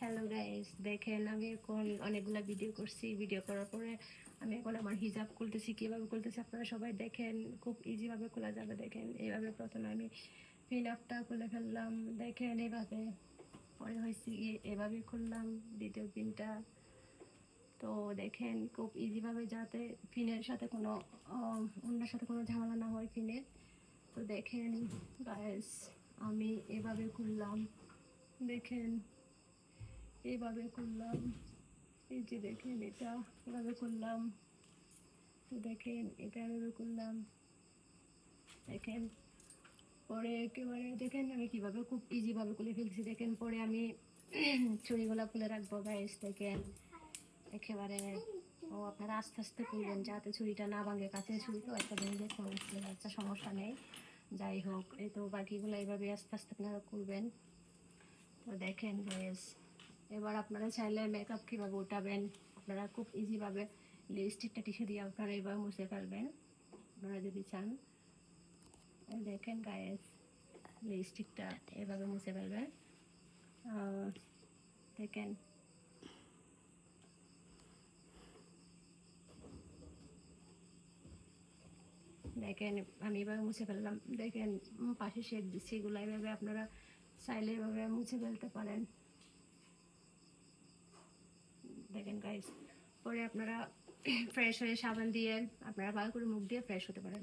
Hello guys, দেখেন আমি এখন অনেকগুলো ভিডিও করছি। ভিডিও করার পরে আমি এখন আমার হিজাব খুলতেছি। কীভাবে খুলতেছি আপনারা সবাই দেখেন, খুব ইজিভাবে খোলা যাবে। দেখেন এইভাবে প্রথমে আমি পিন আপটা খুলে ফেললাম, দেখেন এইভাবে। পরে হয়েছে এভাবে খুললাম দ্বিতীয় পিনটা। তো দেখেন খুব ইজিভাবে, যাতে পিনের সাথে কোনো অন্যের সাথে কোনো ঝামেলা না হয় পিনের। তো দেখেন গাইস, আমি এভাবে খুললাম, দেখেন এইভাবে করলাম। এই যে দেখেন এটা এভাবে করলাম। তো দেখেন এটা এভাবে করলাম, দেখেন। পরে একেবারে দেখেন আমি কিভাবে খুব ইজিভাবে খুলে ফেলছি। দেখেন পরে আমি চুড়িগুলা খুলে রাখবো গাইস। দেখেন একেবারে, ও আপনারা আস্তে আস্তে খুলবেন যাতে ছুরিটা না ভাঙে। কাছের ছুরি তো একটা ভেঙে সমস্যা, একটা সমস্যা নেই। যাই হোক, এই তো বাকিগুলো এইভাবে আস্তে আস্তে আপনারা খুলবেন। তো দেখেন গাইস, এবার আপনারা চাইলে মেকআপ কীভাবে উঠাবেন, আপনারা খুব ইজিভাবে লিপস্টিকটা টিস্যু দিয়ে আপনারা এবার মুছে ফেলবেন আপনারা যদি চান। দেখেন গাইস, লিপস্টিকটা এভাবে মুছে ফেলবেন। দেখেন দেখেন আমি এভাবে মুছে ফেললাম। দেখেন পাশে শেড দিচ্ছি, এগুলো এভাবে আপনারা চাইলে এভাবে মুছে ফেলতে পারেন। দেখেন গাইস, পরে আপনারা ফ্রেশ হয়ে সাবান দিয়ে আপনারা ভালো করে মুখ দিয়ে ফ্রেশ হতে পারেন।